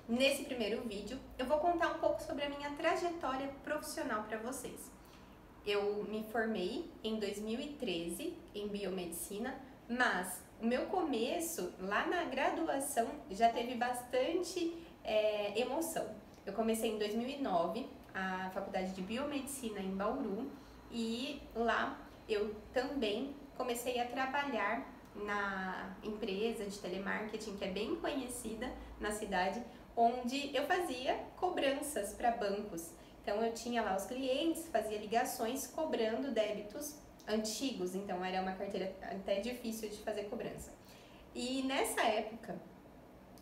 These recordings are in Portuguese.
Nesse primeiro vídeo, eu vou contar um pouco sobre a minha trajetória profissional para vocês. Eu me formei em 2013 em biomedicina, mas o meu começo lá na graduação já teve bastante emoção. Eu comecei em 2009 a faculdade de biomedicina em Bauru e lá eu também comecei a trabalhar na empresa de telemarketing que é bem conhecida na cidade, onde eu fazia cobranças para bancos. Então eu tinha lá os clientes, fazia ligações cobrando débitos antigos, então era uma carteira até difícil de fazer cobrança. E nessa época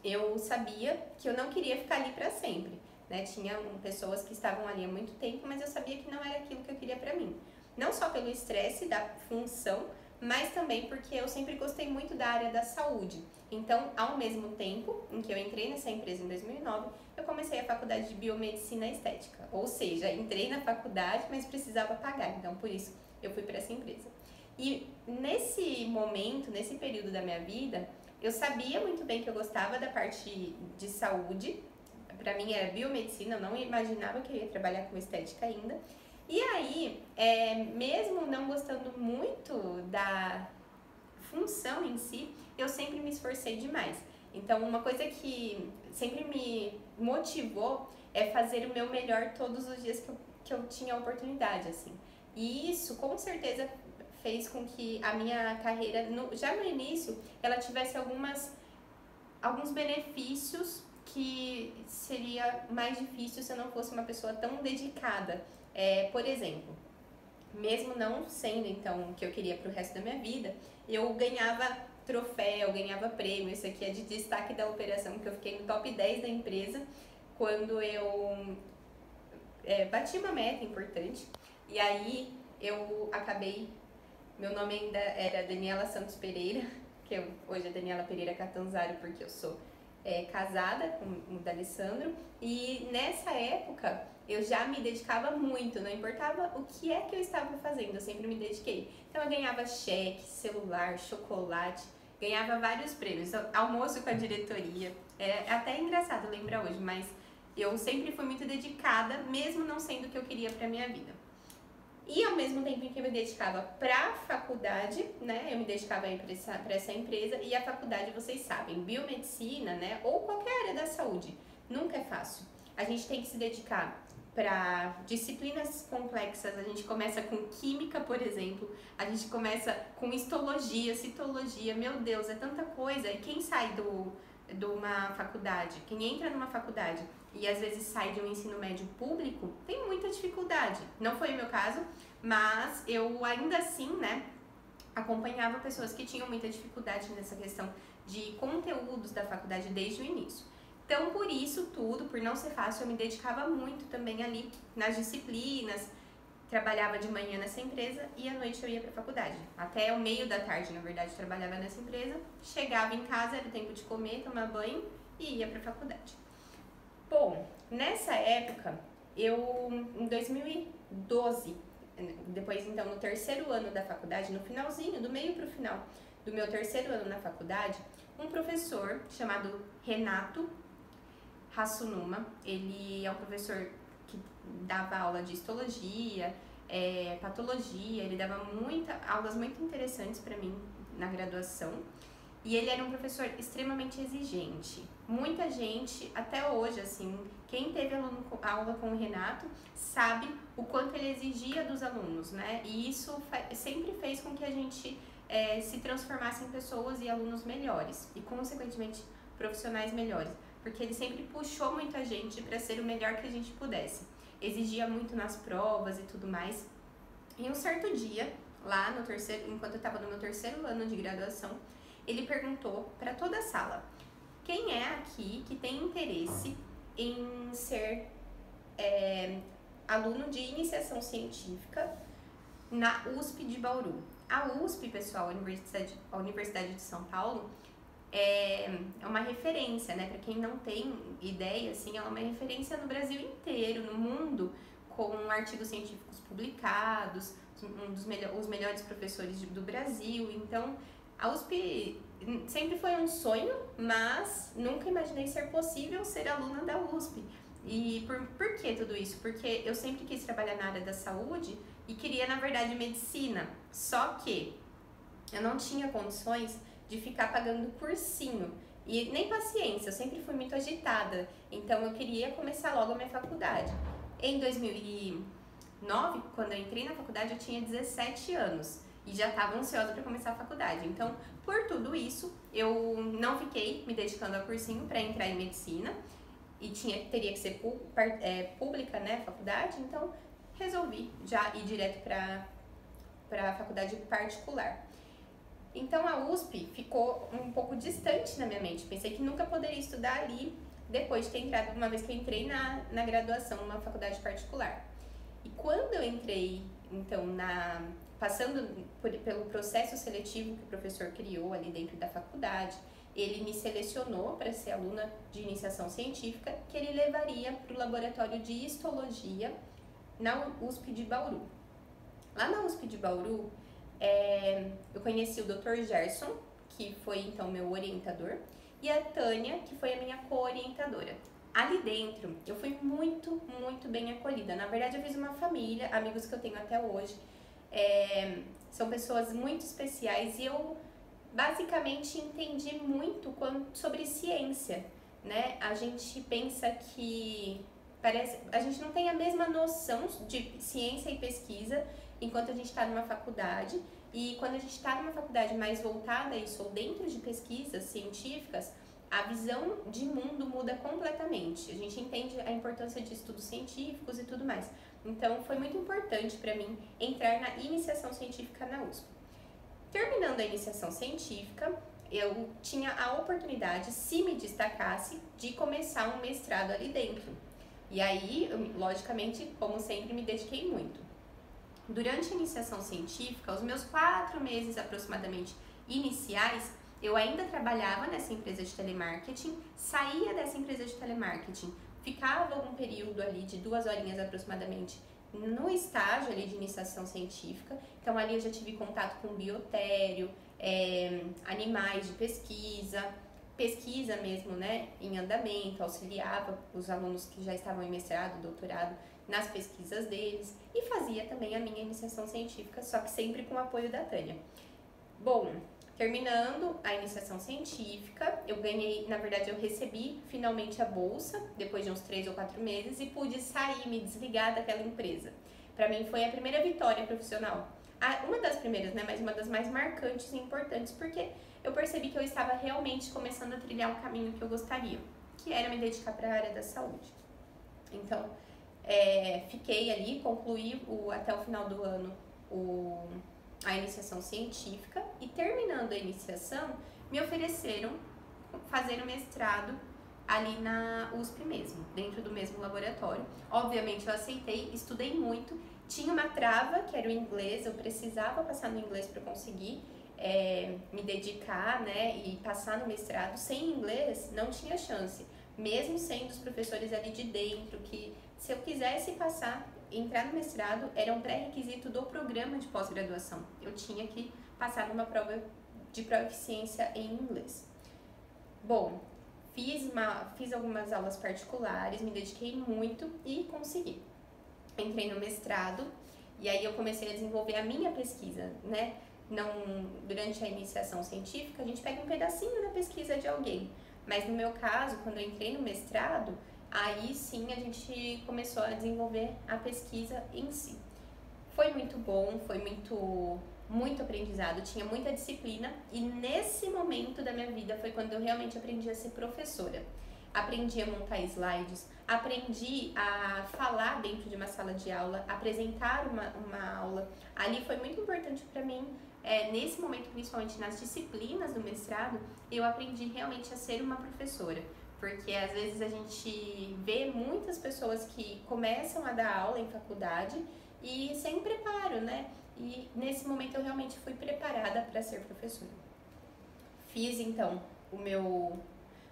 eu sabia que eu não queria ficar ali para sempre, né? Tinha pessoas que estavam ali há muito tempo, mas eu sabia que não era aquilo que eu queria para mim. Não só pelo estresse da função, mas também porque eu sempre gostei muito da área da saúde. Então, ao mesmo tempo em que eu entrei nessa empresa em 2009, eu comecei a faculdade de biomedicina estética. Ou seja, entrei na faculdade, mas precisava pagar, então por isso eu fui para essa empresa. E nesse momento, nesse período da minha vida, eu sabia muito bem que eu gostava da parte de saúde. Para mim era biomedicina, eu não imaginava que eu ia trabalhar com estética ainda. E aí, mesmo não gostando muito da função em si, eu sempre me esforcei demais. Então, uma coisa que sempre me motivou é fazer o meu melhor todos os dias que eu tinha oportunidade, assim. E isso, com certeza, fez com que a minha carreira, já no início, ela tivesse alguns benefícios que seria mais difícil se eu não fosse uma pessoa tão dedicada. Por exemplo, mesmo não sendo então o que eu queria para o resto da minha vida, eu ganhava troféu, ganhava prêmio. Isso aqui é de destaque da operação, que eu fiquei no top 10 da empresa quando eu bati uma meta importante. E aí eu acabei, meu nome ainda era Daniela Santos Pereira, que hoje é Daniela Pereira Catanzaro, porque eu sou casada com o D'Alessandro, e nessa época eu já me dedicava muito, não importava o que é que eu estava fazendo, eu sempre me dediquei. Então eu ganhava cheque, celular, chocolate, ganhava vários prêmios, almoço com a diretoria, é até engraçado lembrar hoje, mas eu sempre fui muito dedicada, mesmo não sendo o que eu queria para minha vida. E ao mesmo tempo em que eu me dedicava para a faculdade, né, eu me dedicava para essa empresa, e a faculdade, vocês sabem, biomedicina, né, ou qualquer área da saúde, nunca é fácil. A gente tem que se dedicar para disciplinas complexas. A gente começa com química, por exemplo, a gente começa com histologia, citologia, meu Deus, é tanta coisa. E quem sai de uma faculdade, quem entra numa faculdade e às vezes sai de um ensino médio público, tem muita dificuldade. Não foi o meu caso, mas eu ainda assim, né, acompanhava pessoas que tinham muita dificuldade nessa questão de conteúdos da faculdade desde o início. Então, por isso tudo, por não ser fácil, eu me dedicava muito também ali nas disciplinas, trabalhava de manhã nessa empresa e à noite eu ia para a faculdade. Até o meio da tarde, na verdade, trabalhava nessa empresa, chegava em casa, era tempo de comer, tomar banho e ia para a faculdade. Bom, nessa época, em 2012, depois então no terceiro ano da faculdade, no finalzinho, do meio para o final do meu terceiro ano na faculdade, um professor chamado Renato Hassunuma, ele é um professor que dava aula de histologia, patologia, ele dava aulas muito interessantes para mim na graduação. E ele era um professor extremamente exigente. Muita gente, até hoje, assim, quem teve aula com o Renato, sabe o quanto ele exigia dos alunos, né? E isso sempre fez com que a gente se transformasse em pessoas e alunos melhores. E, consequentemente, profissionais melhores. Porque ele sempre puxou muita gente para ser o melhor que a gente pudesse. Exigia muito nas provas e tudo mais. E um certo dia, lá no terceiro, enquanto eu estava no meu terceiro ano de graduação, ele perguntou para toda a sala: quem é aqui que tem interesse em ser aluno de iniciação científica na USP de Bauru? A USP, pessoal, a Universidade de São Paulo, é uma referência, né? Para quem não tem ideia, assim, ela é uma referência no Brasil inteiro, no mundo, com artigos científicos publicados, os melhores professores do Brasil. Então, a USP sempre foi um sonho, mas nunca imaginei ser possível ser aluna da USP. E por que tudo isso? Porque eu sempre quis trabalhar na área da saúde e queria, na verdade, medicina. Só que eu não tinha condições de ficar pagando cursinho e nem paciência, eu sempre fui muito agitada. Então eu queria começar logo a minha faculdade. Em 2009, quando eu entrei na faculdade, eu tinha 17 anos e já estava ansiosa para começar a faculdade. Então, por tudo isso, eu não fiquei me dedicando ao cursinho para entrar em medicina e teria que ser pública, né, faculdade. Então, resolvi já ir direto para a faculdade particular. Então, a USP ficou um pouco distante na minha mente. Pensei que nunca poderia estudar ali depois de ter entrado, uma vez que eu entrei na graduação, numa faculdade particular. E quando eu entrei, então, passando pelo processo seletivo que o professor criou ali dentro da faculdade, ele me selecionou para ser aluna de iniciação científica, que ele levaria para o laboratório de histologia na USP de Bauru. Lá na USP de Bauru, eu conheci o Dr. Gerson, que foi então meu orientador, e a Tânia, que foi a minha co-orientadora. Ali dentro, eu fui muito, muito bem acolhida. Na verdade, eu fiz uma família, amigos que eu tenho até hoje. São pessoas muito especiais e eu basicamente entendi muito sobre ciência, né? A gente pensa que a gente não tem a mesma noção de ciência e pesquisa enquanto a gente está numa faculdade, e quando a gente está numa faculdade mais voltada a isso, ou dentro de pesquisas científicas, a visão de mundo muda completamente. A gente entende a importância de estudos científicos e tudo mais. Então, foi muito importante para mim entrar na iniciação científica na USP. Terminando a iniciação científica, eu tinha a oportunidade, se me destacasse, de começar um mestrado ali dentro. E aí, logicamente, como sempre, me dediquei muito. Durante a iniciação científica, os meus 4 meses aproximadamente iniciais, eu ainda trabalhava nessa empresa de telemarketing, saía dessa empresa de telemarketing, ficava algum período ali de 2 horinhas aproximadamente no estágio ali de iniciação científica. Então ali eu já tive contato com biotério, animais de pesquisa mesmo, né, em andamento, auxiliava os alunos que já estavam em mestrado, doutorado, nas pesquisas deles, e fazia também a minha iniciação científica, só que sempre com o apoio da Tânia. Bom, terminando a iniciação científica, eu ganhei, na verdade eu recebi finalmente a bolsa, depois de uns 3 ou 4 meses, e pude sair, me desligar daquela empresa. Para mim foi a primeira vitória profissional. Uma das primeiras, né, mas uma das mais marcantes e importantes, porque eu percebi que eu estava realmente começando a trilhar um caminho que eu gostaria, que era me dedicar para a área da saúde. Então, fiquei ali, concluí até o final do ano a iniciação científica, e terminando a iniciação, me ofereceram fazer o mestrado ali na USP mesmo, dentro do mesmo laboratório. Obviamente eu aceitei, estudei muito, tinha uma trava que era o inglês, eu precisava passar no inglês para conseguir me dedicar, né, e passar no mestrado. Sem inglês não tinha chance, mesmo sendo os professores ali de dentro, que se eu quisesse passar, entrar no mestrado, era um pré-requisito do programa de pós-graduação. Eu tinha que passar numa prova de proficiência em inglês. Bom, fiz algumas aulas particulares, me dediquei muito e consegui. Entrei no mestrado e aí eu comecei a desenvolver a minha pesquisa, né? Durante a iniciação científica, a gente pega um pedacinho da pesquisa de alguém. Mas no meu caso, quando eu entrei no mestrado, aí sim a gente começou a desenvolver a pesquisa em si. Foi muito bom, foi muito aprendizado, tinha muita disciplina, e nesse momento da minha vida foi quando eu realmente aprendi a ser professora. Aprendi a montar slides, aprendi a falar dentro de uma sala de aula, apresentar uma aula. Ali foi muito importante para mim, nesse momento, principalmente nas disciplinas do mestrado, eu aprendi realmente a ser uma professora. Porque às vezes a gente vê muitas pessoas que começam a dar aula em faculdade e sem preparo, né? E nesse momento eu realmente fui preparada para ser professora. Fiz então o meu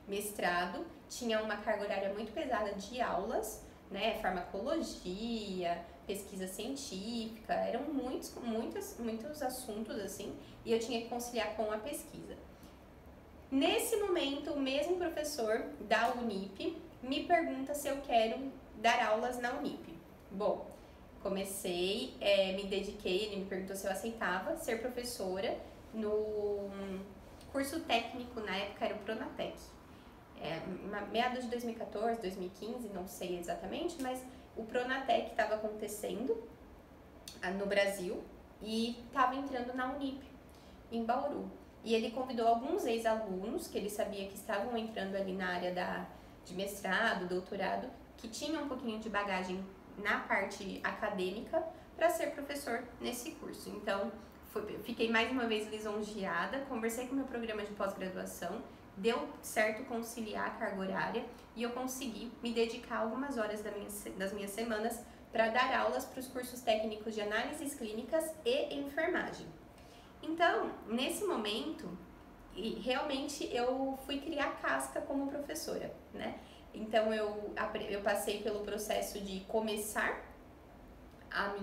mestrado, tinha uma carga horária muito pesada de aulas, né? Farmacologia, pesquisa científica, eram muitos assuntos assim, e eu tinha que conciliar com a pesquisa. Nesse momento, o mesmo professor da Unip me pergunta se eu quero dar aulas na Unip. Bom, comecei, me dediquei, ele me perguntou se eu aceitava ser professora no curso técnico, na época era o Pronatec. Meados de 2014, 2015, não sei exatamente, mas o Pronatec estava acontecendo no Brasil e estava entrando na Unip, em Bauru. E ele convidou alguns ex-alunos que ele sabia que estavam entrando ali na área de mestrado, doutorado, que tinham um pouquinho de bagagem na parte acadêmica para ser professor nesse curso. Então, fiquei mais uma vez lisonjeada, conversei com o meu programa de pós-graduação, deu certo conciliar a carga horária e eu consegui me dedicar algumas horas das minhas semanas para dar aulas para os cursos técnicos de análises clínicas e enfermagem. Então, nesse momento, realmente eu fui criar casca como professora, né? Então, eu passei pelo processo de começar a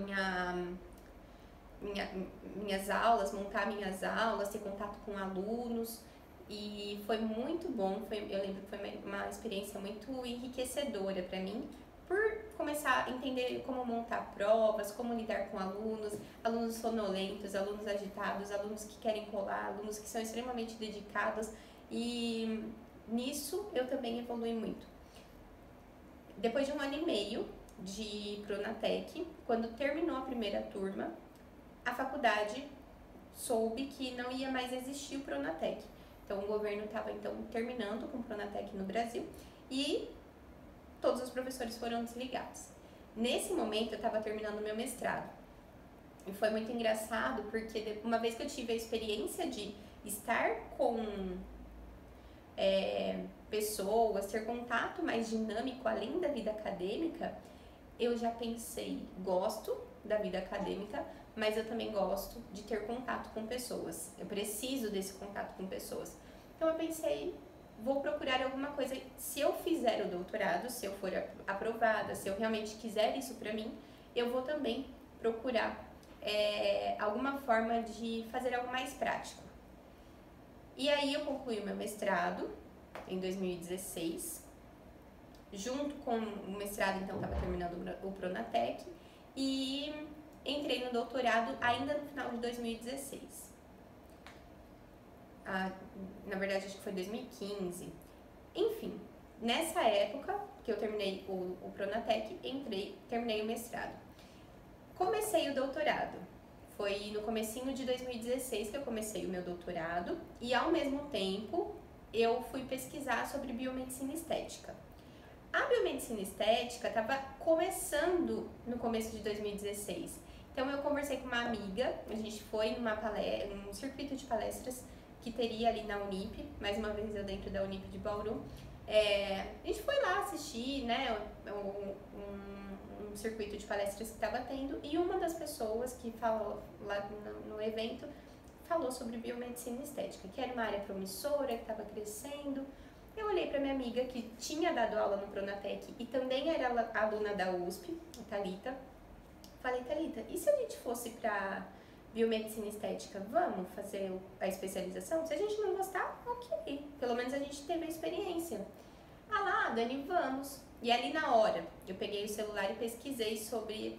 minhas aulas, montar minhas aulas, ter contato com alunos, e foi muito bom. Eu lembro que foi uma experiência muito enriquecedora para mim, por começar a entender como montar provas, como lidar com alunos sonolentos, alunos agitados, alunos que querem colar, alunos que são extremamente dedicados, e nisso eu também evolui muito. Depois de 1 ano e meio de Pronatec, quando terminou a primeira turma, a faculdade soube que não ia mais existir o Pronatec. Então o governo estava terminando com o Pronatec no Brasil e todos os professores foram desligados. Nesse momento eu estava terminando o meu mestrado. E foi muito engraçado porque uma vez que eu tive a experiência de estar com pessoas, ter contato mais dinâmico além da vida acadêmica, eu já pensei, gosto da vida acadêmica, mas eu também gosto de ter contato com pessoas. Eu preciso desse contato com pessoas. Então eu pensei, vou procurar alguma coisa. Se eu fizer o doutorado, se eu for aprovada, se eu realmente quiser isso para mim, eu vou também procurar alguma forma de fazer algo mais prático. E aí eu concluí o meu mestrado em 2016. Junto com o mestrado, então, estava terminando o Pronatec. E entrei no doutorado ainda no final de 2016. Na verdade, acho que foi 2015. Enfim, nessa época que eu terminei o Pronatec, terminei o mestrado. Comecei o doutorado. Foi no comecinho de 2016 que eu comecei o meu doutorado e, ao mesmo tempo, eu fui pesquisar sobre biomedicina estética. A biomedicina estética estava começando no começo de 2016. Então, eu conversei com uma amiga, a gente foi num circuito de palestras que teria ali na Unip, mais uma vez eu dentro da Unip de Bauru. A gente foi lá assistir, né, um circuito de palestras que estava tendo, e uma das pessoas que falou lá no evento falou sobre biomedicina estética, que era uma área promissora, que estava crescendo. Eu olhei para minha amiga que tinha dado aula no Pronatec e também era aluna da USP, a Thalita. Falei, Thalita, e se a gente fosse para biomedicina estética, vamos fazer a especialização? Se a gente não gostar, ok, pelo menos a gente teve a experiência. Dani, vamos. E ali na hora, eu peguei o celular e pesquisei sobre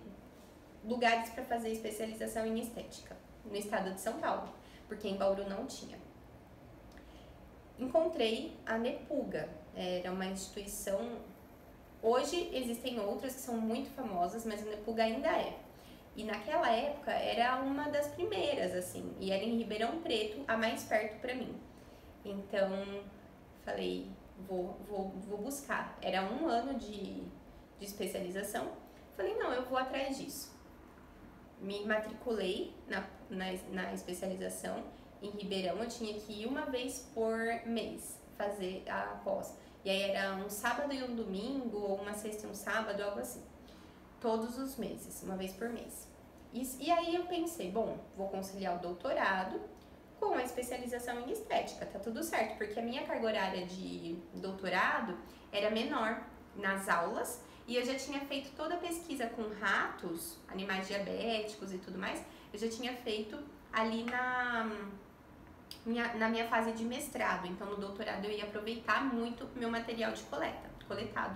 lugares para fazer especialização em estética no estado de São Paulo, porque em Bauru não tinha. Encontrei a Nepuga, era uma instituição. Hoje existem outras que são muito famosas, mas a Nepuga ainda é. E naquela época era uma das primeiras, assim, e era em Ribeirão Preto, a mais perto para mim. Então, falei, vou buscar. Era 1 ano de especialização. Falei, não, eu vou atrás disso. Me matriculei na especialização em Ribeirão. Eu tinha que ir uma vez por mês fazer a pós. E aí era um sábado e um domingo, ou uma sexta e um sábado, algo assim. Todos os meses, uma vez por mês. E aí eu pensei, bom, vou conciliar o doutorado com a especialização em estética, tá tudo certo, porque a minha carga horária de doutorado era menor nas aulas e eu já tinha feito toda a pesquisa com ratos, animais diabéticos e tudo mais, eu já tinha feito ali na minha fase de mestrado. Então, no doutorado eu ia aproveitar muito meu material de coletado.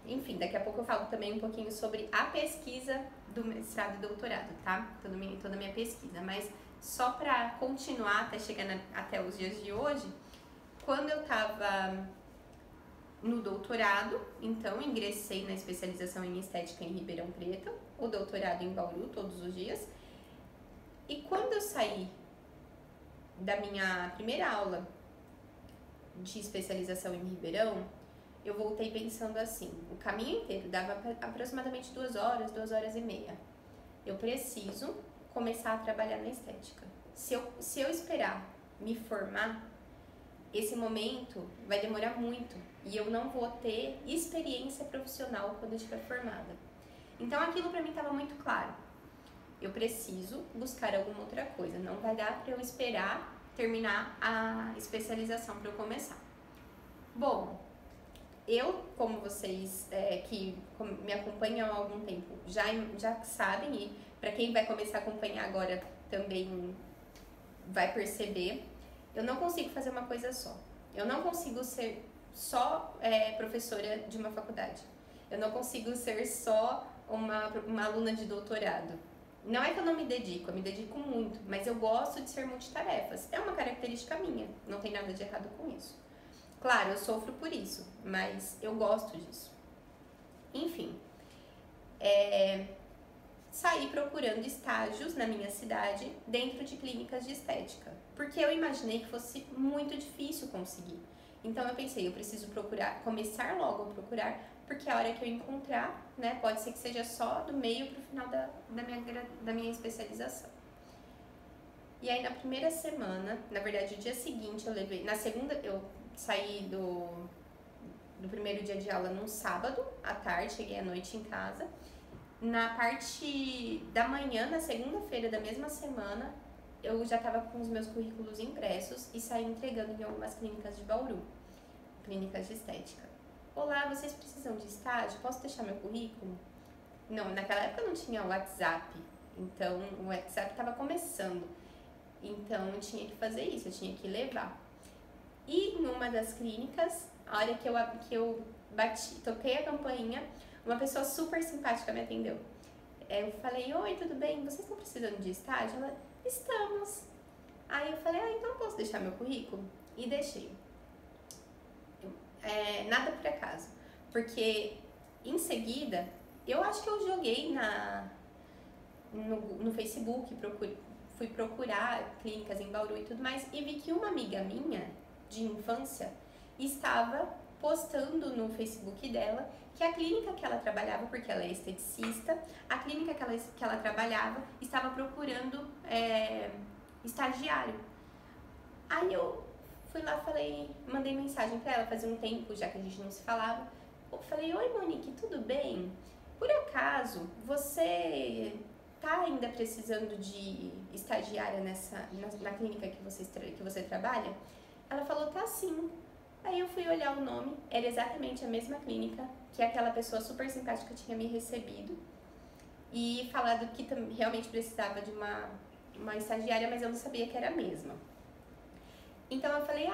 Enfim, daqui a pouco eu falo também um pouquinho sobre a pesquisa do mestrado e doutorado, tá? Toda a minha pesquisa. Mas só para continuar até chegar até os dias de hoje, quando eu estava no doutorado, então ingressei na especialização em estética em Ribeirão Preto, o doutorado em Bauru todos os dias. E quando eu saí da minha primeira aula de especialização em Ribeirão, eu voltei pensando assim, o caminho inteiro dava aproximadamente 2 horas e meia. Eu preciso começar a trabalhar na estética. Se eu esperar me formar, esse momento vai demorar muito e eu não vou ter experiência profissional quando eu estiver formada. Então aquilo para mim estava muito claro. Eu preciso buscar alguma outra coisa, não vai dar para eu esperar terminar a especialização para eu começar. Bom, eu, como vocês que me acompanham há algum tempo já sabem, e para quem vai começar a acompanhar agora também vai perceber, eu não consigo fazer uma coisa só. Eu não consigo ser só professora de uma faculdade. Eu não consigo ser só uma aluna de doutorado. Não é que eu não me dedico, eu me dedico muito, mas eu gosto de ser multitarefas. É uma característica minha, não tem nada de errado com isso. Claro, eu sofro por isso, mas eu gosto disso. Enfim, saí procurando estágios na minha cidade dentro de clínicas de estética, porque eu imaginei que fosse muito difícil conseguir. Então eu pensei, eu preciso começar logo a procurar, porque a hora que eu encontrar, né, pode ser que seja só do meio para o final da minha especialização. E aí na primeira semana, na verdade o dia seguinte na segunda eu saí do primeiro dia de aula num sábado à tarde, cheguei à noite em casa. Na parte da manhã, na segunda-feira da mesma semana, eu já estava com os meus currículos impressos e saí entregando em algumas clínicas de Bauru, clínicas de estética. Olá, vocês precisam de estágio? Posso deixar meu currículo? Não, naquela época não tinha WhatsApp, então o WhatsApp estava começando. Então eu tinha que fazer isso, eu tinha que levar. E numa das clínicas, a hora que eu toquei a campainha, uma pessoa super simpática me atendeu. Eu falei, oi, tudo bem? Vocês estão precisando de estágio? Ela, estamos. Aí eu falei, então eu posso deixar meu currículo? E deixei. Nada por acaso. Porque em seguida, eu acho que eu joguei no Facebook, fui procurar clínicas em Bauru e tudo mais, e vi que uma amiga minha de infância estava postando no Facebook dela que a clínica que ela trabalhava, porque ela é esteticista, a clínica que ela trabalhava estava procurando estagiário. Aí eu fui lá, mandei mensagem pra ela, fazia um tempo já que a gente não se falava. Eu falei, oi Monique, tudo bem? Por acaso, você tá ainda precisando de estagiária na clínica que você trabalha? Ela falou, tá sim. Aí eu fui olhar o nome, era exatamente a mesma clínica que aquela pessoa super simpática tinha me recebido e falado que realmente precisava de uma estagiária, mas eu não sabia que era a mesma. Então eu falei,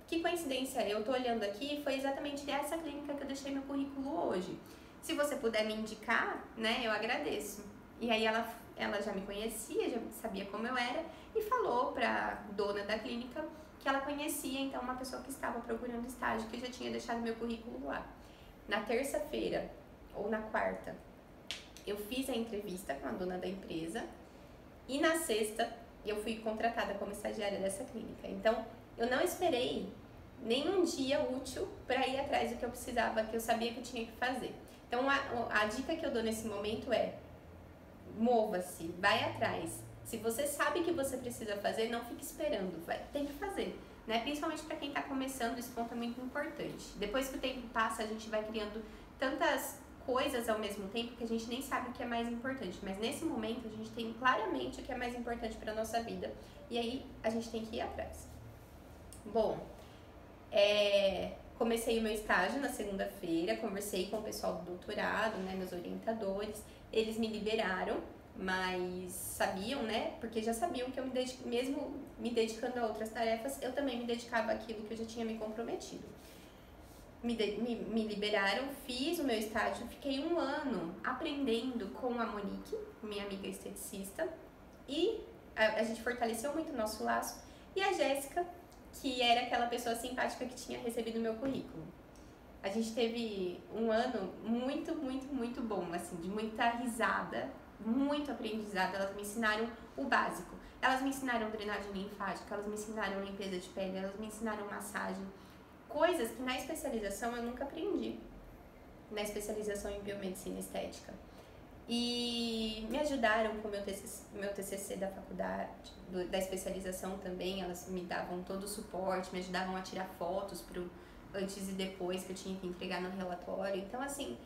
que coincidência, eu tô olhando aqui, foi exatamente essa clínica que eu deixei meu currículo hoje. Se você puder me indicar, né, eu agradeço. E aí ela já me conhecia, já sabia como eu era e falou pra dona da clínica que ela conhecia, então, uma pessoa que estava procurando estágio, que eu já tinha deixado meu currículo lá. Na terça-feira, ou na quarta, eu fiz a entrevista com a dona da empresa e na sexta eu fui contratada como estagiária dessa clínica. Então, eu não esperei nenhum dia útil para ir atrás do que eu precisava, que eu sabia que eu tinha que fazer. Então, a dica que eu dou nesse momento é: mova-se, vai atrás. Se você sabe que você precisa fazer, não fique esperando, tem que fazer, né? Principalmente para quem está começando, esse ponto é muito importante. Depois que o tempo passa, a gente vai criando tantas coisas ao mesmo tempo que a gente nem sabe o que é mais importante. Mas nesse momento, a gente tem claramente o que é mais importante para nossa vida. E aí, a gente tem que ir atrás. Bom, comecei o meu estágio na segunda-feira, conversei com o pessoal do doutorado, né, meus orientadores. Eles me liberaram, mas sabiam, né? Porque já sabiam que eu mesmo me dedicando a outras tarefas, eu também me dedicava àquilo que eu já tinha me comprometido. Me liberaram, fiz o meu estágio, fiquei 1 ano aprendendo com a Monique, minha amiga esteticista, e a gente fortaleceu muito o nosso laço, e a Jéssica, que era aquela pessoa simpática que tinha recebido o meu currículo. A gente teve 1 ano muito, muito, muito bom, assim, de muita risada, muito aprendizado. Elas me ensinaram o básico. Elas me ensinaram drenagem linfática, elas me ensinaram limpeza de pele, elas me ensinaram massagem. Coisas que na especialização eu nunca aprendi, na especialização em biomedicina estética. E me ajudaram com o meu TCC da faculdade, da especialização também. Elas me davam todo o suporte, me ajudavam a tirar fotos pro antes e depois que eu tinha que entregar no relatório. Então, assim,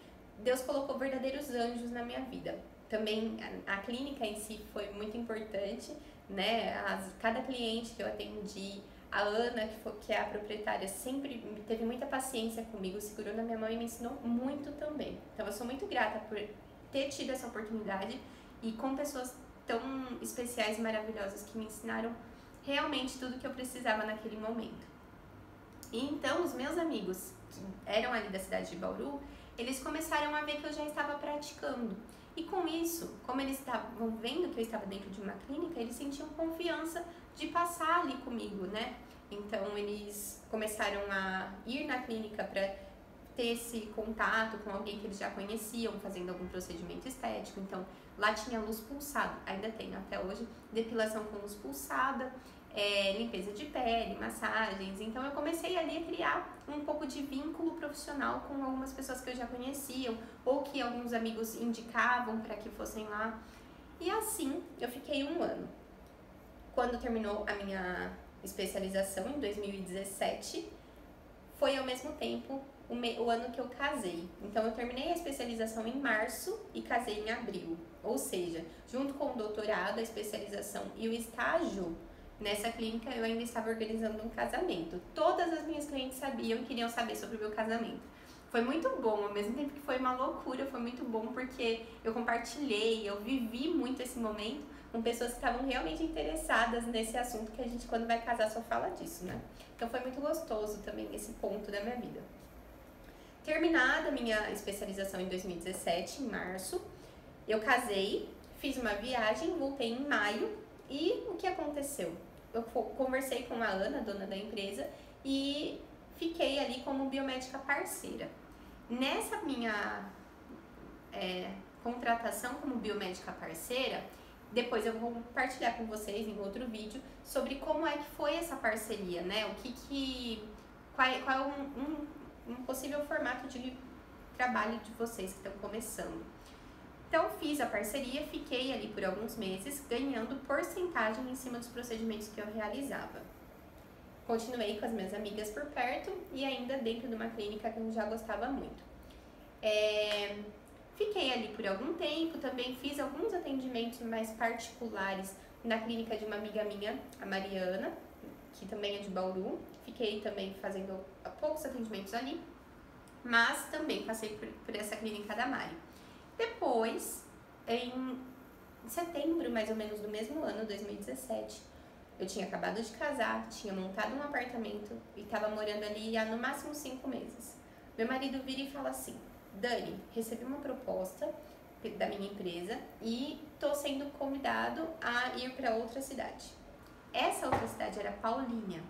Deus colocou verdadeiros anjos na minha vida. Também a clínica em si foi muito importante, né? Cada cliente que eu atendi, a Ana, que é a proprietária, sempre teve muita paciência comigo, segurou na minha mão e me ensinou muito também. Então, eu sou muito grata por ter tido essa oportunidade e com pessoas tão especiais e maravilhosas que me ensinaram realmente tudo que eu precisava naquele momento. E então, os meus amigos que eram ali da cidade de Bauru, eles começaram a ver que eu já estava praticando. E com isso, como eles estavam vendo que eu estava dentro de uma clínica, eles sentiam confiança de passar ali comigo, né? Então, eles começaram a ir na clínica para ter esse contato com alguém que eles já conheciam, fazendo algum procedimento estético. Então, lá tinha luz pulsada, ainda tem até hoje, depilação com luz pulsada, limpeza de pele, massagens. Então eu comecei ali a criar um pouco de vínculo profissional com algumas pessoas que eu já conheciam ou que alguns amigos indicavam para que fossem lá. E assim eu fiquei 1 ano. Quando terminou a minha especialização em 2017, foi ao mesmo tempo o ano que eu casei. Então eu terminei a especialização em março e casei em abril. Ou seja, junto com o doutorado, a especialização e o estágio nessa clínica, eu ainda estava organizando um casamento. Todas as minhas clientes sabiam e queriam saber sobre o meu casamento. Foi muito bom, ao mesmo tempo que foi uma loucura, foi muito bom porque eu compartilhei, eu vivi muito esse momento com pessoas que estavam realmente interessadas nesse assunto, que a gente, quando vai casar, só fala disso, né? Então foi muito gostoso também esse ponto da minha vida. Terminada a minha especialização em 2017, em março, eu casei, fiz uma viagem, voltei em maio. E o que aconteceu? Eu conversei com a Ana, dona da empresa, e fiquei ali como biomédica parceira. Nessa minha contratação como biomédica parceira, depois eu vou compartilhar com vocês em outro vídeo sobre como é que foi essa parceria, né? Qual é um possível formato de trabalho de vocês que estão começando. Então, fiz a parceria, fiquei ali por alguns meses, ganhando porcentagem em cima dos procedimentos que eu realizava. Continuei com as minhas amigas por perto e ainda dentro de uma clínica que eu já gostava muito. Fiquei ali por algum tempo, também fiz alguns atendimentos mais particulares na clínica de uma amiga minha, a Mariana, que também é de Bauru. Fiquei também fazendo poucos atendimentos ali, mas também passei por essa clínica da Mari. Depois, em setembro mais ou menos do mesmo ano, 2017, eu tinha acabado de casar, tinha montado um apartamento e estava morando ali há no máximo 5 meses. Meu marido vira e fala assim: Dani, recebi uma proposta da minha empresa e tô sendo convidado a ir para outra cidade. Essa outra cidade era Paulínia.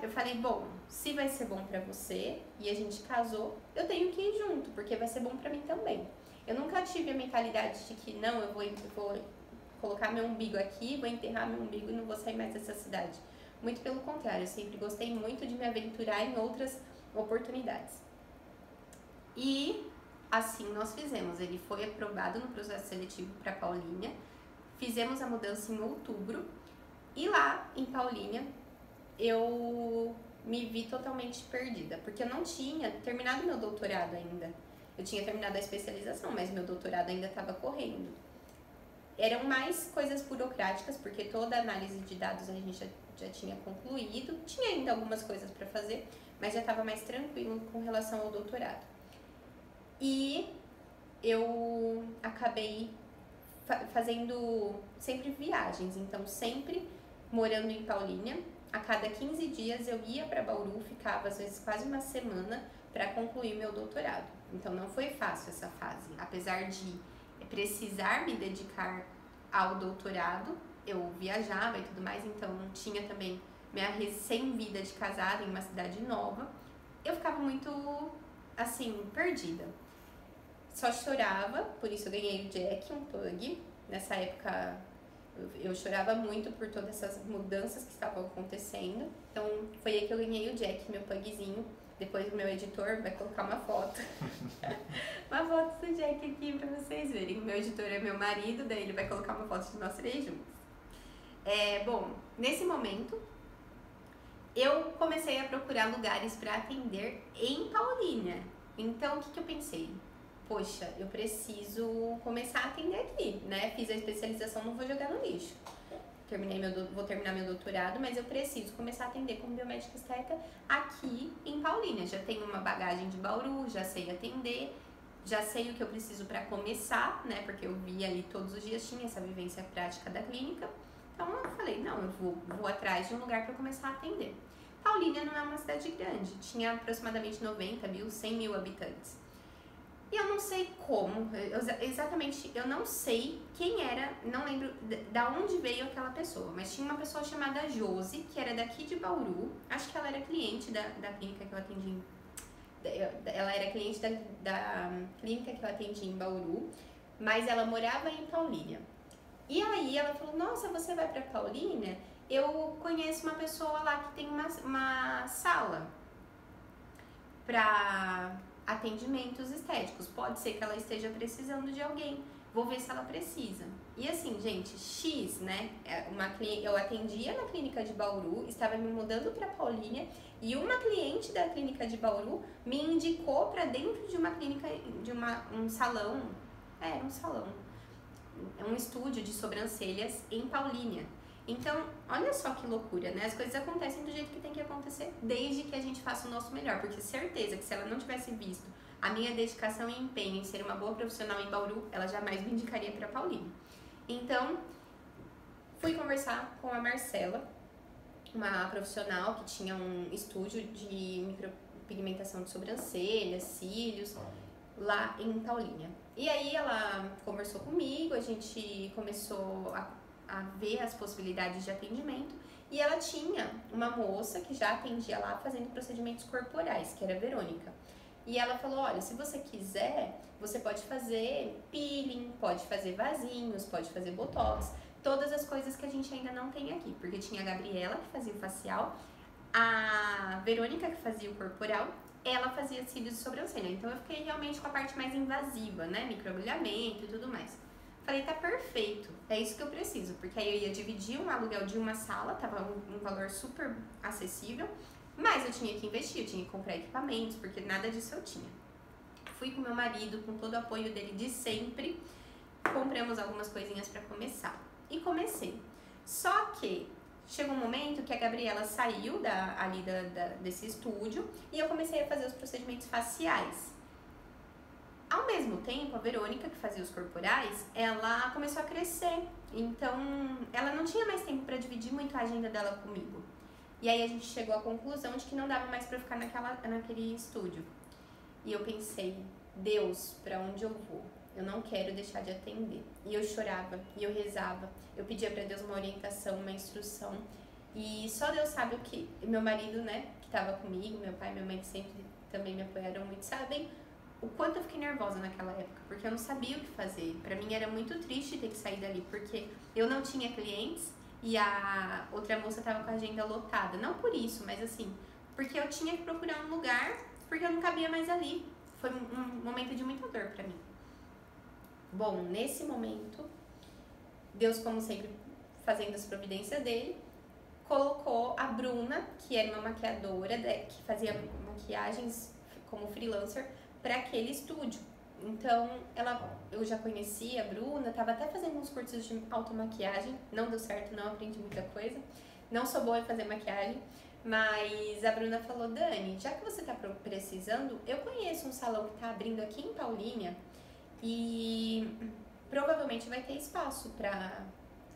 Eu falei, bom, se vai ser bom para você e a gente casou, eu tenho que ir junto, porque vai ser bom para mim também. Eu nunca tive a mentalidade de que não, eu vou colocar meu umbigo aqui, vou enterrar meu umbigo e não vou sair mais dessa cidade. Muito pelo contrário, eu sempre gostei muito de me aventurar em outras oportunidades. E assim nós fizemos. Ele foi aprovado no processo seletivo para Paulínia, fizemos a mudança em outubro e lá em Paulínia eu me vi totalmente perdida, porque eu não tinha terminado meu doutorado ainda. Eu tinha terminado a especialização, mas meu doutorado ainda estava correndo. Eram mais coisas burocráticas, porque toda a análise de dados a gente já tinha concluído. Tinha ainda algumas coisas para fazer, mas já estava mais tranquilo com relação ao doutorado. E eu acabei fazendo sempre viagens, então sempre morando em Paulínia. A cada 15 dias eu ia para Bauru, ficava às vezes quase uma semana para concluir meu doutorado. Então não foi fácil essa fase, apesar de precisar me dedicar ao doutorado, eu viajava e tudo mais, então tinha também minha recém-vida de casada em uma cidade nova. Eu ficava muito, assim, perdida. Só chorava, por isso eu ganhei o Jack, um pug. Nessa época eu chorava muito por todas essas mudanças que estavam acontecendo. Então foi aí que eu ganhei o Jack, meu pugzinho. Depois o meu editor vai colocar uma foto. Uma foto do Jack aqui pra vocês verem. O meu editor é meu marido, daí ele vai colocar uma foto de nós três juntos. Bom, nesse momento eu comecei a procurar lugares para atender em Paulínia. Então o que eu pensei? Poxa, eu preciso começar a atender aqui, né? Fiz a especialização, não vou jogar no lixo. Vou terminar meu doutorado, mas eu preciso começar a atender como biomédica esteta aqui em Paulínia. Já tenho uma bagagem de Bauru, já sei atender, já sei o que eu preciso para começar, né? Porque eu via ali todos os dias, tinha essa vivência prática da clínica. Então eu falei, não, eu vou atrás de um lugar para começar a atender. Paulínia não é uma cidade grande, tinha aproximadamente 90 mil, 100 mil habitantes. E eu não sei como, exatamente, eu não sei quem era, não lembro da onde veio aquela pessoa, mas tinha uma pessoa chamada Josi, que era daqui de Bauru, acho que ela era cliente da clínica que eu atendi, ela era cliente da clínica que eu atendi em Bauru, mas ela morava em Paulínia. E aí ela falou, nossa, você vai pra Paulínia? Eu conheço uma pessoa lá que tem uma sala pra atendimentos estéticos. Pode ser que ela esteja precisando de alguém. Vou ver se ela precisa. E assim, gente, X, né? Eu atendia na clínica de Bauru, estava me mudando para Paulínia e uma cliente da clínica de Bauru me indicou para dentro de uma clínica, de um salão. Era um salão. Um estúdio de sobrancelhas em Paulínia. Então, olha só que loucura, né? As coisas acontecem do jeito que tem que acontecer, desde que a gente faça o nosso melhor. Porque certeza que se ela não tivesse visto a minha dedicação e empenho em ser uma boa profissional em Bauru, ela jamais me indicaria para Paulínia. Então, fui conversar com a Marcela, uma profissional que tinha um estúdio de micropigmentação de sobrancelhas, cílios, lá em Paulínia. E aí ela conversou comigo, a gente começou a ver as possibilidades de atendimento e ela tinha uma moça que já atendia lá fazendo procedimentos corporais, que era a Verônica. E ela falou, olha, se você quiser, você pode fazer peeling, pode fazer vasinhos, pode fazer botox, todas as coisas que a gente ainda não tem aqui, porque tinha a Gabriela que fazia o facial, a Verônica que fazia o corporal, ela fazia cílios e sobrancelha. Então eu fiquei realmente com a parte mais invasiva, né, microagulhamento e tudo mais. Falei, tá perfeito, é isso que eu preciso, porque aí eu ia dividir um aluguel de uma sala, tava um valor super acessível, mas eu tinha que investir, eu tinha que comprar equipamentos, porque nada disso eu tinha. Fui com meu marido, com todo o apoio dele de sempre, compramos algumas coisinhas pra começar. E comecei. Só que chegou um momento que a Gabriela saiu desse estúdio e eu comecei a fazer os procedimentos faciais. Ao mesmo tempo, a Verônica, que fazia os corporais, ela começou a crescer. Então, ela não tinha mais tempo para dividir muito a agenda dela comigo. E aí a gente chegou à conclusão de que não dava mais para ficar naquele estúdio. E eu pensei, Deus, para onde eu vou? Eu não quero deixar de atender. E eu chorava, e eu rezava. Eu pedia para Deus uma orientação, uma instrução. E só Deus sabe o que... Meu marido, né, que estava comigo, meu pai e minha mãe, que sempre também me apoiaram muito, sabem o quanto eu fiquei nervosa naquela época, porque eu não sabia o que fazer. Pra mim era muito triste ter que sair dali, porque eu não tinha clientes e a outra moça tava com a agenda lotada. Não por isso, mas assim, porque eu tinha que procurar um lugar, porque eu não cabia mais ali. Foi um momento de muita dor pra mim. Bom, nesse momento, Deus, como sempre, fazendo as providências dele, colocou a Bruna, que era uma maquiadora, que fazia maquiagens como freelancer, para aquele estúdio. Então, eu já conhecia a Bruna, estava até fazendo uns cursos de automaquiagem, não deu certo, não aprendi muita coisa, não sou boa em fazer maquiagem, mas a Bruna falou, Dani, já que você está precisando, eu conheço um salão que está abrindo aqui em Paulínia, e provavelmente vai ter espaço para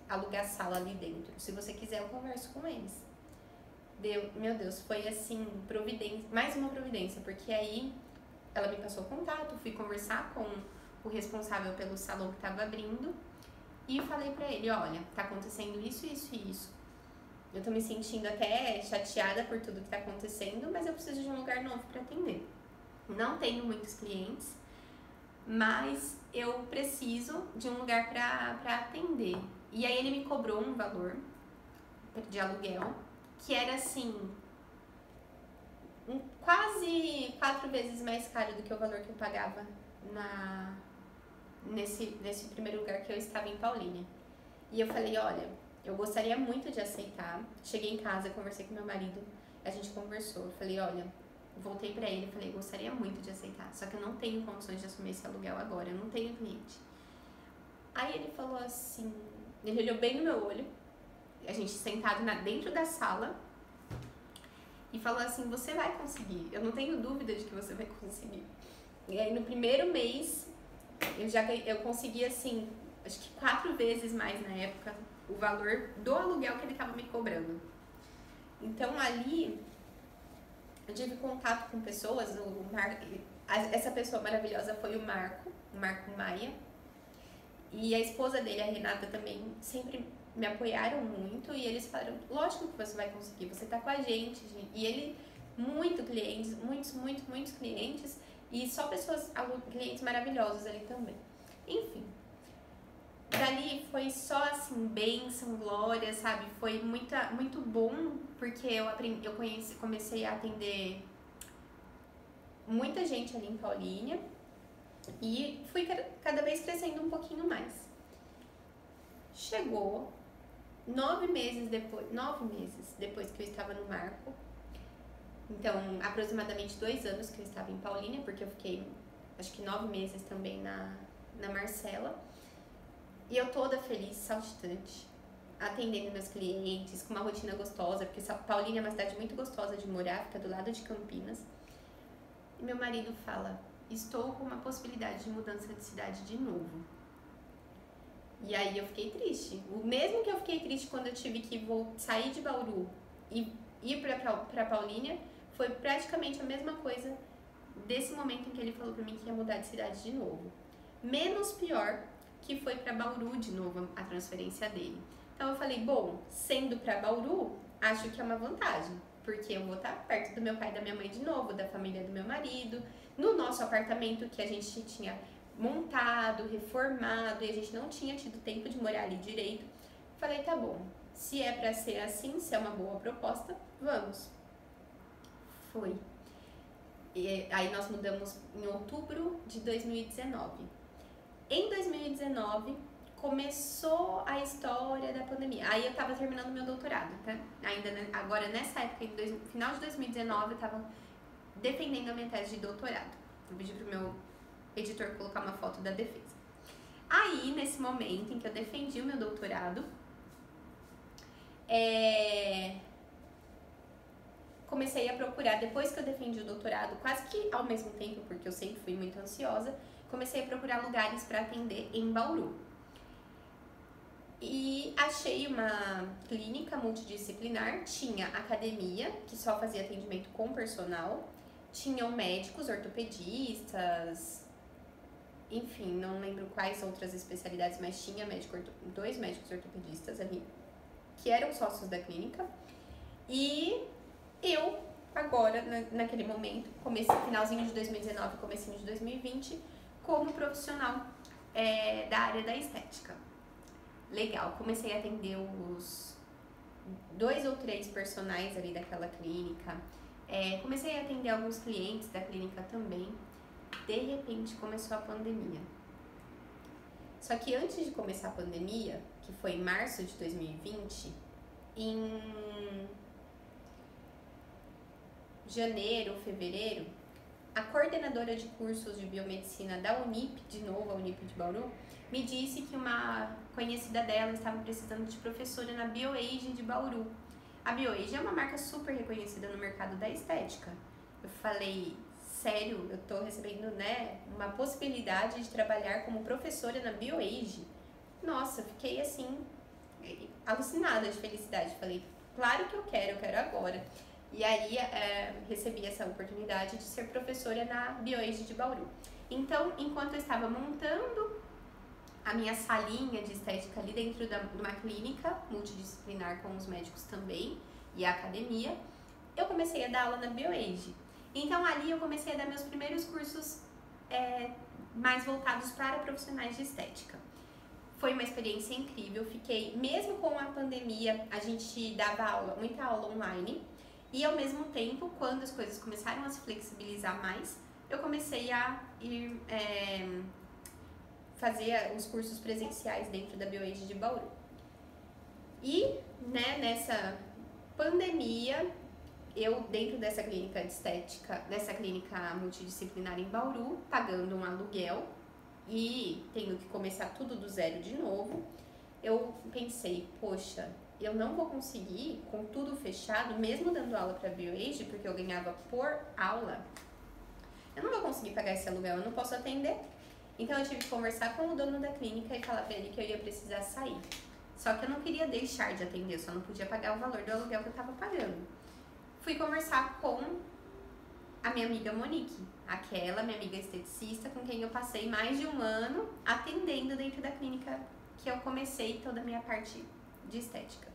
alugar sala ali dentro. Se você quiser, eu converso com eles. Meu Deus, foi assim, providência, mais uma providência, porque aí ela me passou o contato, fui conversar com o responsável pelo salão que estava abrindo e falei pra ele, olha, tá acontecendo isso, isso e isso. Eu tô me sentindo até chateada por tudo que tá acontecendo, mas eu preciso de um lugar novo para atender. Não tenho muitos clientes, mas eu preciso de um lugar para atender. E aí ele me cobrou um valor de aluguel que era assim, quase 4 vezes mais caro do que o valor que eu pagava nesse primeiro lugar que eu estava em Paulínia. E eu falei, olha, eu gostaria muito de aceitar. Cheguei em casa, conversei com meu marido, a gente conversou. Eu falei, olha, voltei pra ele e falei, gostaria muito de aceitar, só que eu não tenho condições de assumir esse aluguel agora, eu não tenho cliente. Aí ele falou assim, ele olhou bem no meu olho, a gente sentado dentro da sala, e falou assim, você vai conseguir, eu não tenho dúvida de que você vai conseguir. E aí no primeiro mês, eu consegui assim, acho que 4 vezes mais na época, o valor do aluguel que ele estava me cobrando. Então ali, eu tive contato com pessoas, essa pessoa maravilhosa foi o Marco Maia, e a esposa dele, a Renata, também sempre me apoiaram muito, e eles falaram, lógico que você vai conseguir, você tá com a gente. E ele, muitos clientes, e só clientes maravilhosos ali também. Enfim, dali foi só assim, bênção, glória, sabe? Foi muito bom, porque comecei a atender muita gente ali em Paulínia e fui cada vez crescendo um pouquinho mais. Chegou 9 meses depois que eu estava no Marco, então aproximadamente 2 anos que eu estava em Paulínia, porque eu fiquei acho que 9 meses também na Marcela. E eu toda feliz, saltitante, atendendo meus clientes, com uma rotina gostosa, porque Paulínia é uma cidade muito gostosa de morar, fica do lado de Campinas. E meu marido fala, estou com uma possibilidade de mudança de cidade de novo. E aí eu fiquei triste. O mesmo que eu fiquei triste quando eu tive que sair de Bauru e ir pra Paulínia, foi praticamente a mesma coisa desse momento em que ele falou pra mim que ia mudar de cidade de novo. Menos pior, que foi para Bauru de novo a transferência dele. Então eu falei, bom, sendo para Bauru, acho que é uma vantagem, porque eu vou estar perto do meu pai e da minha mãe de novo, da família do meu marido, no nosso apartamento que a gente tinha montado, reformado, e a gente não tinha tido tempo de morar ali direito. Falei, tá bom, se é para ser assim, se é uma boa proposta, vamos. Foi. E aí nós mudamos em outubro de 2019. Em 2019, começou a história da pandemia. Aí eu tava terminando meu doutorado, tá? Agora nessa época, final de 2019, eu tava defendendo a minha tese de doutorado. Eu pedi pro meu editor colocar uma foto da defesa. Aí, nesse momento em que eu defendi o meu doutorado, comecei a procurar, depois que eu defendi o doutorado, quase que ao mesmo tempo, porque eu sempre fui muito ansiosa, comecei a procurar lugares para atender em Bauru. E achei uma clínica multidisciplinar, tinha academia, que só fazia atendimento com personal, tinham médicos, ortopedistas, enfim, não lembro quais outras especialidades, mas tinha 2 médicos ortopedistas ali, que eram sócios da clínica. E eu, agora, naquele momento, finalzinho de 2019, comecinho de 2020, como profissional da área da estética. Legal, comecei a atender os 2 ou 3 personagens ali daquela clínica, comecei a atender alguns clientes da clínica também. De repente começou a pandemia. Só que antes de começar a pandemia, que foi em março de 2020, em janeiro, fevereiro, a coordenadora de cursos de biomedicina da Unip, de novo a Unip de Bauru, me disse que uma conhecida dela estava precisando de professora na BioAge de Bauru. A BioAge é uma marca super reconhecida no mercado da estética. Eu falei, sério, eu tô recebendo, né, uma possibilidade de trabalhar como professora na BioAge. Nossa, fiquei assim, alucinada de felicidade. Falei, claro que eu quero agora. E aí recebi essa oportunidade de ser professora na BioAge de Bauru. Então, enquanto eu estava montando a minha salinha de estética ali dentro de uma clínica multidisciplinar com os médicos também e a academia, eu comecei a dar aula na BioAge. Então ali eu comecei a dar meus primeiros cursos mais voltados para profissionais de estética. Foi uma experiência incrível, fiquei, mesmo com a pandemia, a gente dava aula, muita aula online, e ao mesmo tempo, quando as coisas começaram a se flexibilizar mais, eu comecei a ir fazer os cursos presenciais dentro da BioAge de Bauru. E, né, nessa pandemia, eu dentro dessa clínica de estética, dessa clínica multidisciplinar em Bauru, pagando um aluguel e tendo que começar tudo do zero de novo, eu pensei, poxa, eu não vou conseguir, com tudo fechado, mesmo dando aula para BioAge, porque eu ganhava por aula, eu não vou conseguir pagar esse aluguel, eu não posso atender. Então eu tive que conversar com o dono da clínica e falar para ele que eu ia precisar sair. Só que eu não queria deixar de atender, eu só não podia pagar o valor do aluguel que eu estava pagando. Fui conversar com a minha amiga Monique, aquela minha amiga esteticista com quem eu passei mais de um ano atendendo dentro da clínica que eu comecei toda a minha parte de estética.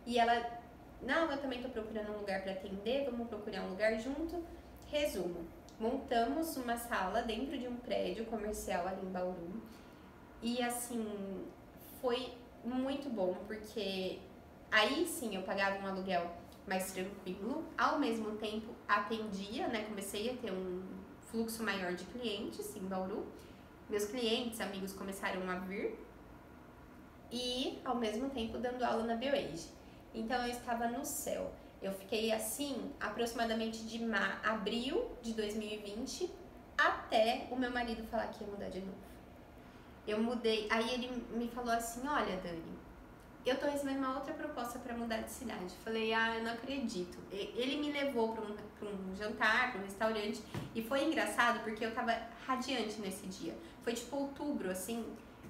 E ela, não, eu também tô procurando um lugar para atender, vamos procurar um lugar junto. Resumo, montamos uma sala dentro de um prédio comercial ali em Bauru e assim, foi muito bom, porque aí sim eu pagava um aluguel mais tranquilo, ao mesmo tempo atendia, né, comecei a ter um fluxo maior de clientes em Bauru, meus clientes, amigos começaram a vir e ao mesmo tempo dando aula na BioAge. Então eu estava no céu. Eu fiquei assim aproximadamente de abril de 2020 até o meu marido falar que ia mudar de novo. Eu mudei, aí ele me falou assim, olha Dani, eu tô recebendo uma outra proposta para mudar de cidade. Falei, eu não acredito. Ele me levou para um jantar, para um restaurante, e foi engraçado porque eu tava radiante nesse dia. Foi tipo outubro, assim,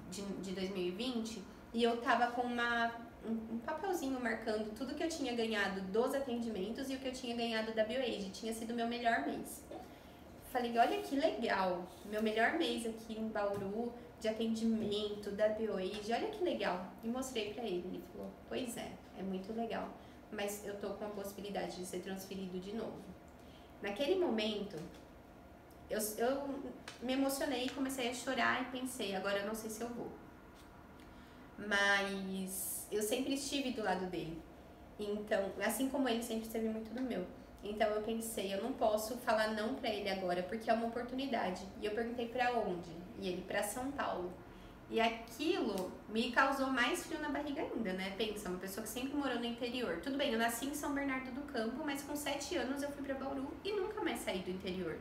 de 2020, e eu tava com um papelzinho marcando tudo que eu tinha ganhado dos atendimentos e o que eu tinha ganhado da BioAge. Tinha sido meu melhor mês. Falei, olha que legal, meu melhor mês aqui em Bauru, de atendimento, da BioAge, olha que legal. E mostrei pra ele, ele falou, pois é muito legal, mas eu tô com a possibilidade de ser transferido de novo. Naquele momento, eu me emocionei, comecei a chorar e pensei, agora eu não sei se eu vou. Mas eu sempre estive do lado dele, então, assim como ele sempre esteve muito do meu. Então eu pensei, eu não posso falar não pra ele agora, porque é uma oportunidade. E eu perguntei pra onde? E ele, pra São Paulo. E aquilo me causou mais frio na barriga ainda, né? Pensa, uma pessoa que sempre morou no interior. Tudo bem, eu nasci em São Bernardo do Campo, mas com 7 anos eu fui pra Bauru e nunca mais saí do interior.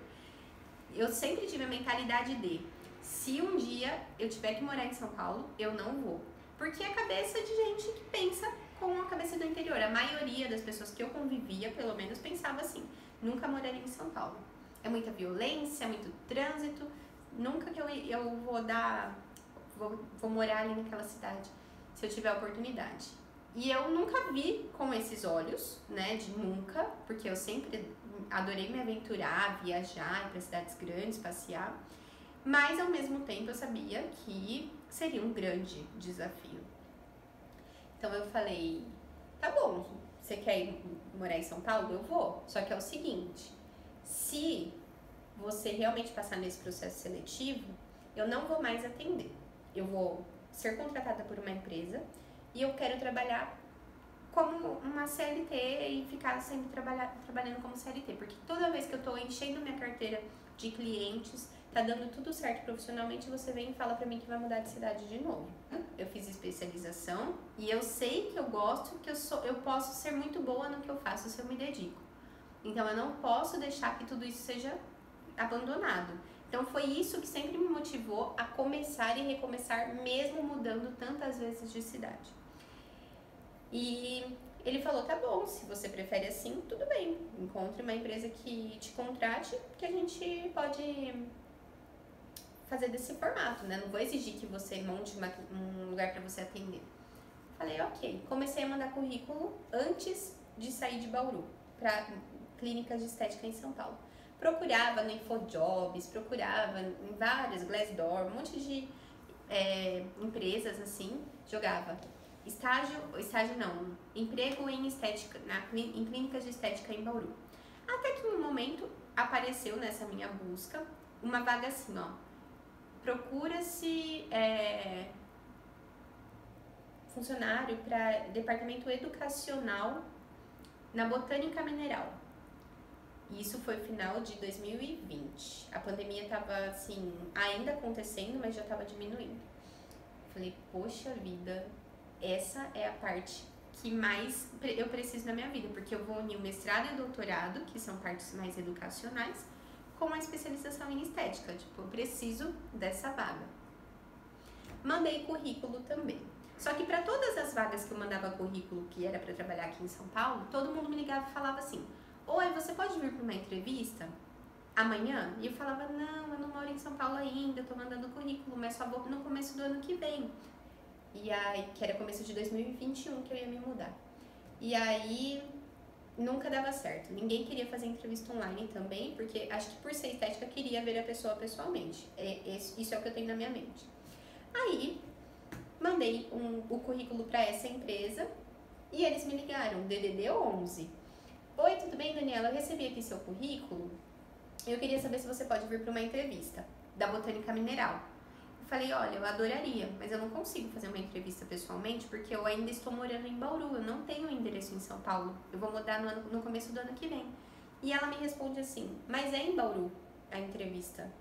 Eu sempre tive a mentalidade de, se um dia eu tiver que morar em São Paulo, eu não vou. Porque é a cabeça de gente que pensa com a cabeça do interior. A maioria das pessoas que eu convivia, pelo menos, pensava assim, nunca moraria em São Paulo. É muita violência, é muito trânsito, nunca que eu vou morar ali naquela cidade, se eu tiver a oportunidade. E eu nunca vi com esses olhos, né, de nunca, porque eu sempre adorei me aventurar, viajar, ir para cidades grandes, passear, mas ao mesmo tempo eu sabia que seria um grande desafio. Então eu falei, tá bom, você quer ir morar em São Paulo? Eu vou. Só que é o seguinte, se você realmente passar nesse processo seletivo, eu não vou mais atender. Eu vou ser contratada por uma empresa e eu quero trabalhar como uma CLT e ficar sempre trabalhando como CLT. Porque toda vez que eu tô enchendo minha carteira de clientes, tá dando tudo certo profissionalmente, você vem e fala pra mim que vai mudar de cidade de novo. Eu fiz especialização e eu sei que eu gosto, que eu posso ser muito boa no que eu faço se eu me dedico. Então eu não posso deixar que tudo isso seja abandonado. Então foi isso que sempre me motivou a começar e recomeçar, mesmo mudando tantas vezes de cidade. E Ele falou, tá bom, se você prefere assim, tudo bem. Encontre uma empresa que te contrate, que a gente pode fazer desse formato, né? Não vou exigir que você monte um lugar para você atender. Falei, ok. Comecei a mandar currículo antes de sair de Bauru para clínicas de estética em São Paulo. Procurava no InfoJobs, procurava em várias, Glassdoor, um monte de empresas assim, jogava estágio não, emprego em estética, em clínicas de estética em Bauru. Até que em um momento apareceu nessa minha busca uma vaga assim, ó, procura-se funcionário para departamento educacional na Botânica Mineral. Isso foi final de 2020. A pandemia estava assim, ainda acontecendo, mas já estava diminuindo. Falei, poxa vida, essa é a parte que mais eu preciso na minha vida, porque eu vou unir o mestrado e o doutorado, que são partes mais educacionais, com a especialização em estética. Tipo, eu preciso dessa vaga. Mandei currículo também. Só que para todas as vagas que eu mandava currículo, que era para trabalhar aqui em São Paulo, todo mundo me ligava e falava assim, oi, você pode vir para uma entrevista amanhã? E eu falava, não, eu não moro em São Paulo ainda, eu tô mandando currículo, mas só vou no começo do ano que vem. E aí, que era começo de 2021 que eu ia me mudar. E aí, nunca dava certo. Ninguém queria fazer entrevista online também, porque acho que por ser estética, queria ver a pessoa pessoalmente. Isso é o que eu tenho na minha mente. Aí, mandei o currículo para essa empresa e eles me ligaram, DDD 11. Oi, tudo bem, Daniela? Eu recebi aqui seu currículo. Eu queria saber se você pode vir para uma entrevista da Botânica Mineral. Eu falei, olha, eu adoraria, mas eu não consigo fazer uma entrevista pessoalmente porque eu ainda estou morando em Bauru, eu não tenho endereço em São Paulo. Eu vou mudar no começo do ano que vem. E ela me responde assim, mas é em Bauru a entrevista.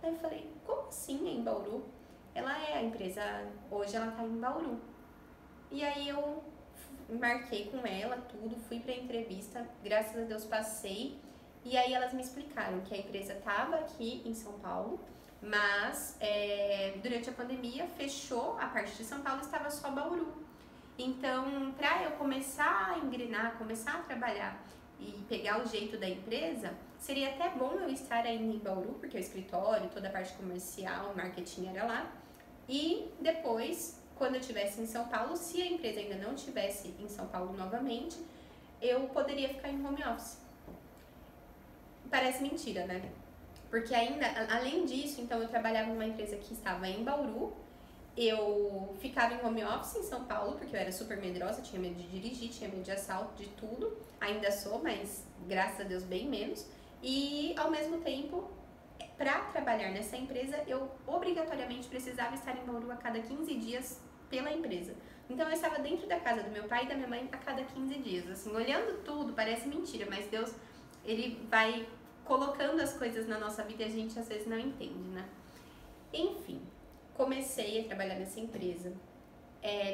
Aí eu falei, como assim é em Bauru? Ela é a empresa, hoje ela tá em Bauru. E aí eu marquei com ela tudo, fui pra entrevista, graças a Deus passei. E aí elas me explicaram que a empresa tava aqui em São Paulo, mas durante a pandemia fechou a parte de São Paulo, estava só Bauru. Então, pra eu começar a engrenar, começar a trabalhar e pegar o jeito da empresa, seria até bom eu estar ainda em Bauru, porque o escritório, toda a parte comercial, marketing era lá. E depois, quando eu estivesse em São Paulo, se a empresa ainda não estivesse em São Paulo novamente, eu poderia ficar em home office. Parece mentira, né? Porque ainda, além disso, então eu trabalhava numa empresa que estava em Bauru, eu ficava em home office em São Paulo, porque eu era super medrosa, tinha medo de dirigir, tinha medo de assalto, de tudo. Ainda sou, mas graças a Deus bem menos. E ao mesmo tempo, para trabalhar nessa empresa, eu obrigatoriamente precisava estar em Bauru a cada 15 dias pela empresa. Então eu estava dentro da casa do meu pai e da minha mãe a cada 15 dias. Assim, olhando tudo, parece mentira, mas Deus, ele vai colocando as coisas na nossa vida e a gente às vezes não entende, né? Enfim, comecei a trabalhar nessa empresa,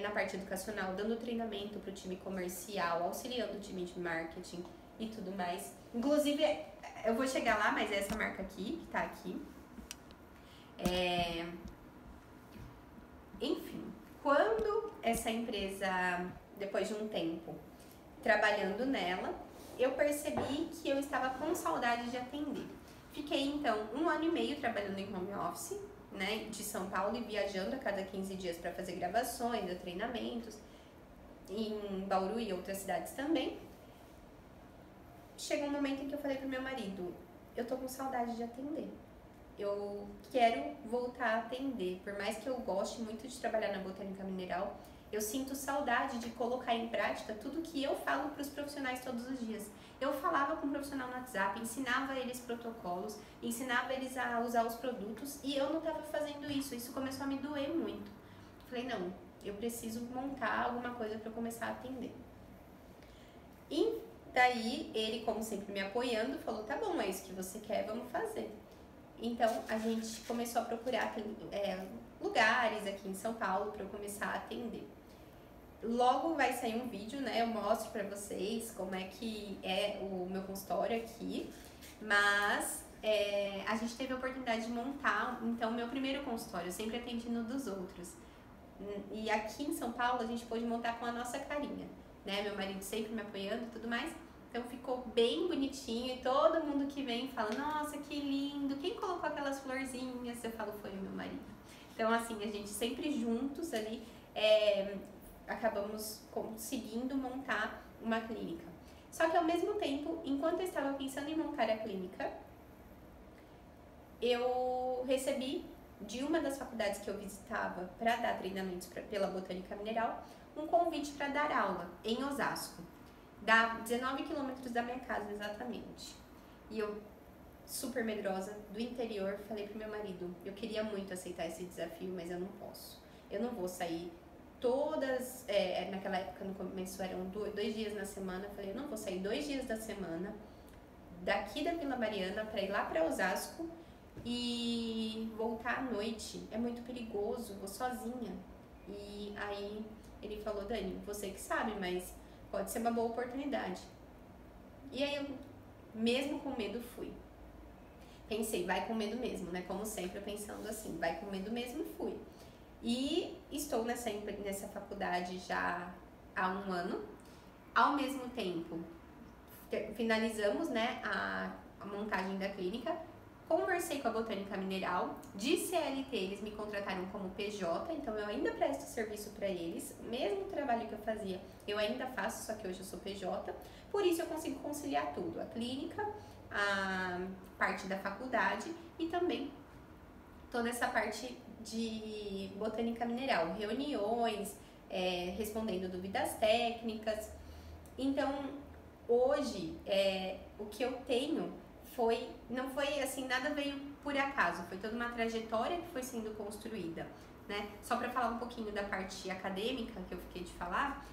na parte educacional, dando treinamento para o time comercial, auxiliando o time de marketing e tudo mais. Inclusive, eu vou chegar lá, mas é essa marca aqui, que tá aqui. Enfim, quando essa empresa, depois de um tempo trabalhando nela, eu percebi que eu estava com saudade de atender. Fiquei, então, 1 ano e meio trabalhando em home office, né, de São Paulo e viajando a cada 15 dias para fazer gravações, treinamentos, em Bauru e outras cidades também. Chegou um momento em que eu falei pro meu marido, eu tô com saudade de atender. Eu quero voltar a atender, por mais que eu goste muito de trabalhar na Botânica Mineral, eu sinto saudade de colocar em prática tudo que eu falo para os profissionais todos os dias. Eu falava com um profissional no WhatsApp, ensinava eles protocolos, ensinava eles a usar os produtos e eu não estava fazendo isso. Isso começou a me doer muito. Falei, não, eu preciso montar alguma coisa para começar a atender. E daí, ele, como sempre, me apoiando, falou, tá bom, é isso que você quer, vamos fazer. Então, a gente começou a procurar lugares aqui em São Paulo para eu começar a atender. Logo vai sair um vídeo, né? Eu mostro pra vocês como é que é o meu consultório aqui. Mas a gente teve a oportunidade de montar, então, meu primeiro consultório. Eu sempre atendi no dos outros. E aqui em São Paulo, a gente pôde montar com a nossa carinha. né? Meu marido sempre me apoiando e tudo mais. Então ficou bem bonitinho e todo mundo que vem fala, nossa, que lindo, quem colocou aquelas florzinhas? Eu falo, foi o meu marido. Então assim, a gente sempre juntos ali acabamos conseguindo montar uma clínica. Só que ao mesmo tempo, enquanto eu estava pensando em montar a clínica, eu recebi de uma das faculdades que eu visitava para dar treinamentos pela Botânica Mineral, um convite para dar aula em Osasco. Dá 19 quilômetros da minha casa, exatamente. E eu, super medrosa, do interior, falei pro meu marido, eu queria muito aceitar esse desafio, mas eu não posso. Eu não vou sair todas, naquela época no começo eram 2 dias na semana, eu falei, eu não vou sair 2 dias da semana daqui da Vila Mariana para ir lá para Osasco e voltar à noite. É muito perigoso, vou sozinha. E aí ele falou, Dani, você que sabe, mas pode ser uma boa oportunidade. E aí eu, mesmo com medo, fui. Pensei, vai com medo mesmo, né? Como sempre, eu pensando assim, vai com medo mesmo, fui. E estou nessa faculdade já há 1 ano. Ao mesmo tempo, finalizamos, né, a montagem da clínica. Conversei com a Botânica Mineral, de CLT eles me contrataram como PJ, então eu ainda presto serviço para eles, o mesmo trabalho que eu fazia, eu ainda faço, só que hoje eu sou PJ, por isso eu consigo conciliar tudo, a clínica, a parte da faculdade e também toda essa parte de Botânica Mineral, reuniões, respondendo dúvidas técnicas. Então, hoje, o que eu tenho não foi assim, nada veio por acaso, foi toda uma trajetória que foi sendo construída, né? Só para falar um pouquinho da parte acadêmica que eu fiquei de falar,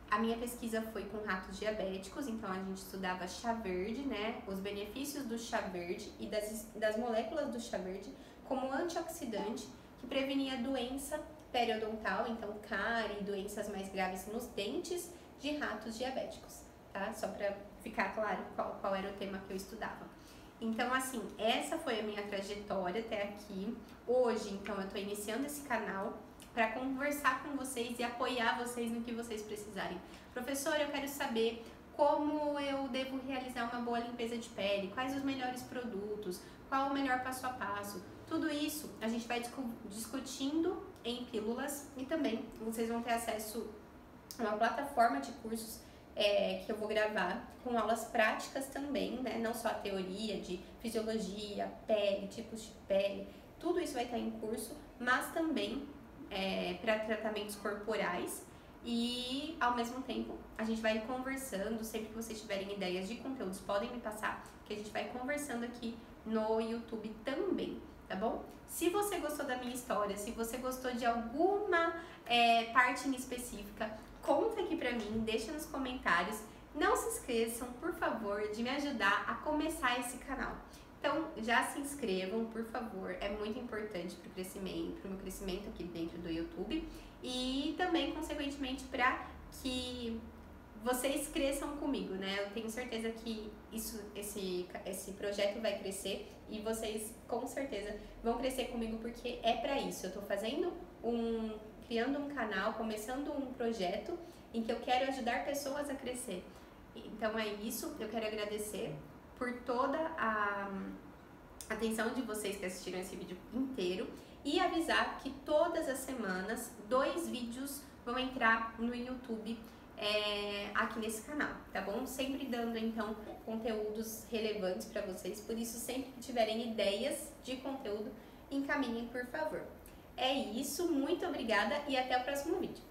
a minha pesquisa foi com ratos diabéticos, então a gente estudava chá verde, né? Os benefícios do chá verde e das moléculas do chá verde como antioxidante que prevenia doença periodontal, então cárie e doenças mais graves nos dentes de ratos diabéticos, tá? Só para ficar claro qual era o tema que eu estudava. Então, assim, essa foi a minha trajetória até aqui. Hoje, então, eu tô iniciando esse canal para conversar com vocês e apoiar vocês no que vocês precisarem. Professora, eu quero saber como eu devo realizar uma boa limpeza de pele, quais os melhores produtos, qual o melhor passo a passo. Tudo isso a gente vai discutindo em pílulas e também vocês vão ter acesso a uma plataforma de cursos que eu vou gravar com aulas práticas também, né? Não só a teoria de fisiologia, pele, tipos de pele, tudo isso vai estar em curso, mas também para tratamentos corporais e ao mesmo tempo a gente vai conversando, sempre que vocês tiverem ideias de conteúdos podem me passar, que a gente vai conversando aqui no YouTube também, tá bom? Se você gostou da minha história, se você gostou de alguma parte em específica, conta aqui pra mim, deixa nos comentários. Não se esqueçam, por favor, de me ajudar a começar esse canal. Então, já se inscrevam, por favor, é muito importante pro meu crescimento aqui dentro do YouTube e também, consequentemente, para que vocês cresçam comigo, né? Eu tenho certeza que esse projeto vai crescer e vocês, com certeza, vão crescer comigo porque é para isso. Eu tô criando um canal, começando um projeto em que eu quero ajudar pessoas a crescer. Então é isso, eu quero agradecer por toda a atenção de vocês que assistiram esse vídeo inteiro e avisar que todas as semanas 2 vídeos vão entrar no YouTube aqui nesse canal, tá bom? Sempre dando então conteúdos relevantes para vocês, por isso sempre que tiverem ideias de conteúdo, encaminhem por favor. É isso, muito obrigada e até o próximo vídeo.